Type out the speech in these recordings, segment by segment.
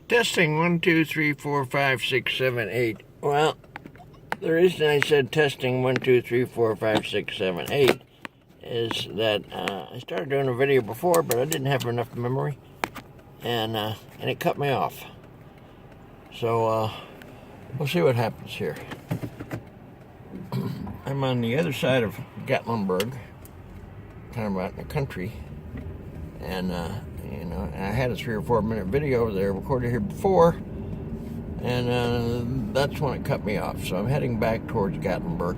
Testing 1, 2, 3, 4, 5, 6, 7, 8. Well, the reason I said testing 1, 2, 3, 4, 5, 6, 7, 8 is that I started doing a video before, but I didn't have enough memory, and it cut me off. So we'll see what happens here. I'm on the other side of Gatlinburg, kind of out in the country, and I had a 3 or 4 minute video that I recorded here before, and that's when it cut me off. So I'm heading back towards Gatlinburg.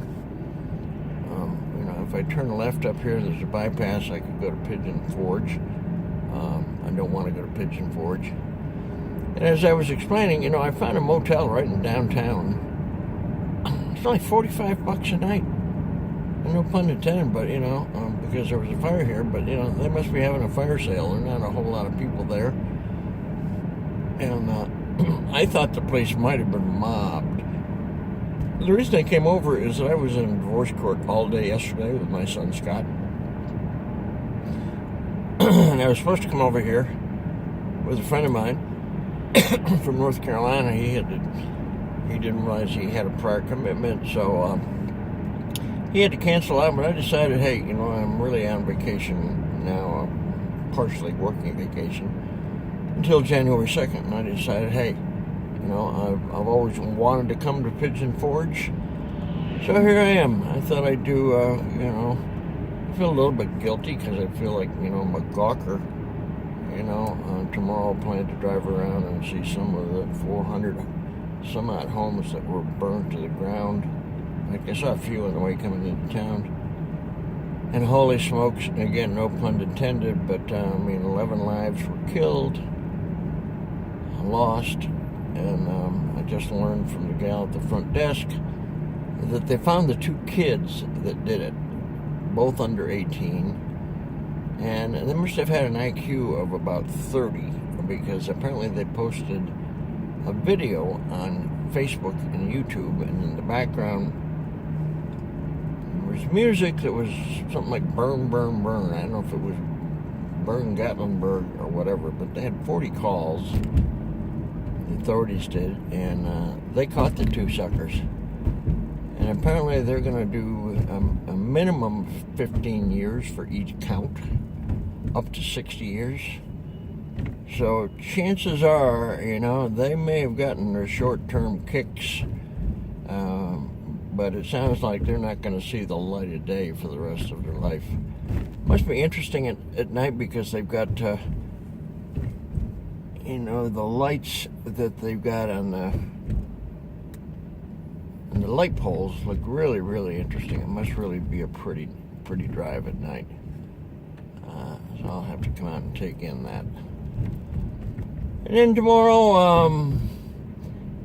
If I turn left up here, there's a bypass. I could go to Pigeon Forge. I don't want to go to Pigeon Forge. And as I was explaining, I found a motel right in downtown. It's only $45 a night. And no pun intended, but, because there was a fire here, but, they must be having a fire sale. There's not a whole lot of people there. And I thought the place might have been mobbed. The reason I came over is that I was in divorce court all day yesterday with my son, Scott. And I was supposed to come over here with a friend of mine from North Carolina. He didn't realize he had a prior commitment, so he had to cancel out. But I decided, hey, I'm really on vacation now, partially working vacation, until January 2nd. And I decided, hey, I've always wanted to come to Pigeon Forge, so here I am. I thought I'd do, I feel a little bit guilty because I feel like, I'm a gawker. Tomorrow I plan to drive around and see some of the 400 some odd homes that were burned to the ground. Like, I saw a few on the way coming into town. And holy smokes, again, no pun intended, but 11 lives were killed, lost. And I just learned from the gal at the front desk that they found the 2 kids that did it, both under 18. And they must have had an IQ of about 30, because apparently they posted a video on Facebook and YouTube, and in the background there was music that was something like Burn, Burn, Burn. I don't know if it was Burn Gatlinburg or whatever, but they had 40 calls. The authorities did, and they caught the 2 suckers. And apparently they're going to do a minimum of 15 years for each count, up to 60 years. So chances are, they may have gotten their short-term kicks, but it sounds like they're not going to see the light of day for the rest of their life. Must be interesting at night, because they've got the lights that they've got on the light poles look really, really interesting. It must really be a pretty drive at night. So I'll have to come out and take in that. And then tomorrow,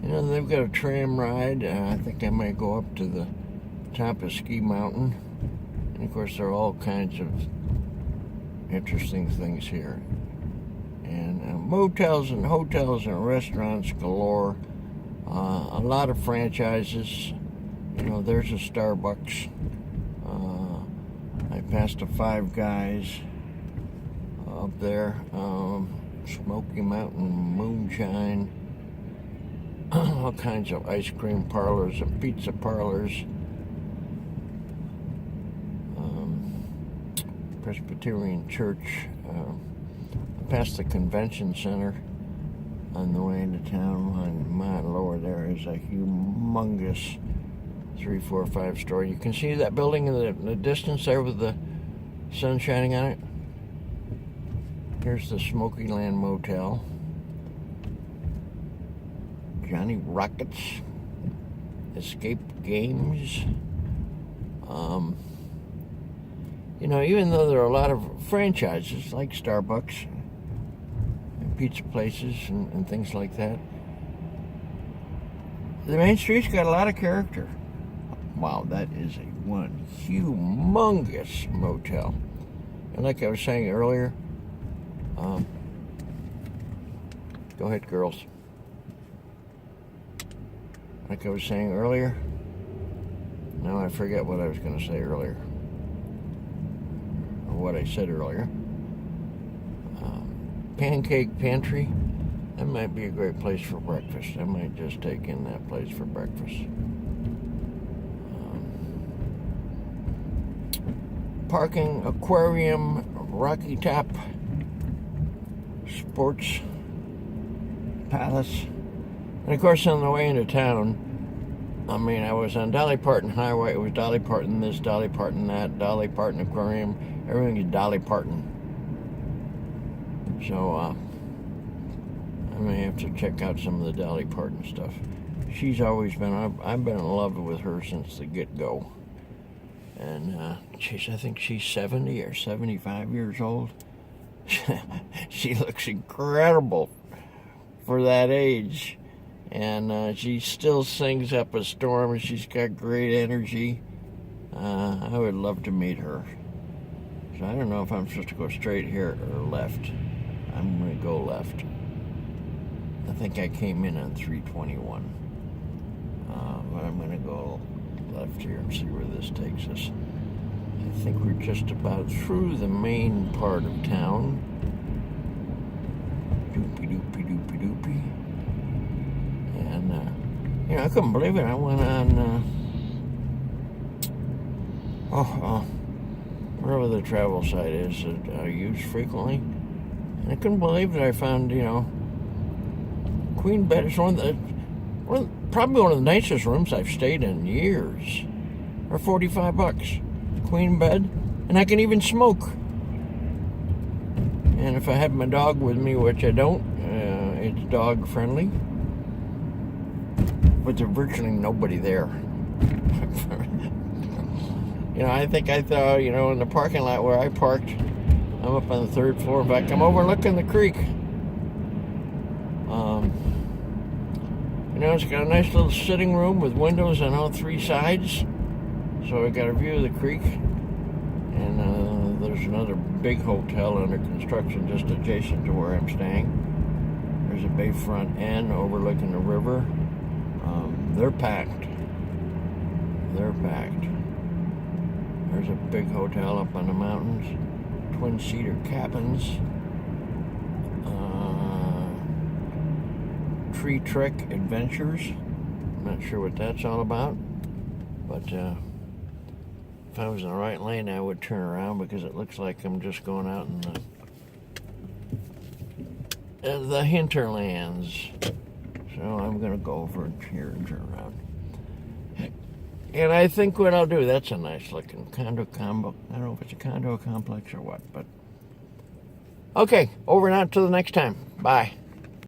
they've got a tram ride. I think I might go up to the top of Ski Mountain. And of course, there are all kinds of interesting things here. And motels and hotels and restaurants galore. A lot of franchises. There's a Starbucks. I passed a Five Guys up there. Smoky Mountain Moonshine. All kinds of ice cream parlors and pizza parlors. Presbyterian Church. Past the convention center on the way into town. And my lord, there is a humongous 3, 4, 5 story. You can see that building in the distance there with the sun shining on it. Here's the Smoky Land Motel. Johnny Rockets. Escape Games. Even though there are a lot of franchises like Starbucks, pizza places and things like that, the main street's got a lot of character. Wow, that is one humongous motel. And like I was saying earlier, go ahead, girls. Like I was saying earlier, now I forget what I was going to say earlier, or what I said earlier. Pancake Pantry. That might be a great place for breakfast. I might just take in that place for breakfast. Parking, aquarium, Rocky Top, Sports Palace. And of course, on the way into town, I mean, I was on Dolly Parton Highway. It was Dolly Parton this, Dolly Parton that, Dolly Parton Aquarium. Everything is Dolly Parton. So, I may have to check out some of the Dolly Parton stuff. She's always been, I've been in love with her since the get-go. And, I think she's 70 or 75 years old. She looks incredible for that age. And she still sings up a storm, and she's got great energy. I would love to meet her. So I don't know if I'm supposed to go straight here or left. I'm going to go left. I think I came in on 321. But I'm going to go left here and see where this takes us. I think we're just about through the main part of town. Doopy doopy doopy doopy. And, I couldn't believe it. I went on, wherever the travel site is that I use frequently. And I couldn't believe that I found, queen bed. It's probably one of the nicest rooms I've stayed in years. For $45. Queen bed. And I can even smoke. And if I had my dog with me, which I don't, it's dog friendly. But there's virtually nobody there. I think I thought, in the parking lot where I parked, I'm up on the 3rd floor. In fact, I'm overlooking the creek. It's got a nice little sitting room with windows on all 3 sides. So I got a view of the creek. And there's another big hotel under construction just adjacent to where I'm staying. There's a bayfront inn overlooking the river. They're packed. They're packed. There's a big hotel up on the mountains. Twin-seater cabins. Tree Trek Adventures. I'm not sure what that's all about. But if I was in the right lane, I would turn around because it looks like I'm just going out in the hinterlands. So I'm going to go over here and turn around. And I think what I'll do, that's a nice looking condo combo. I don't know if it's a condo complex or what, but okay, over and out till the next time. Bye.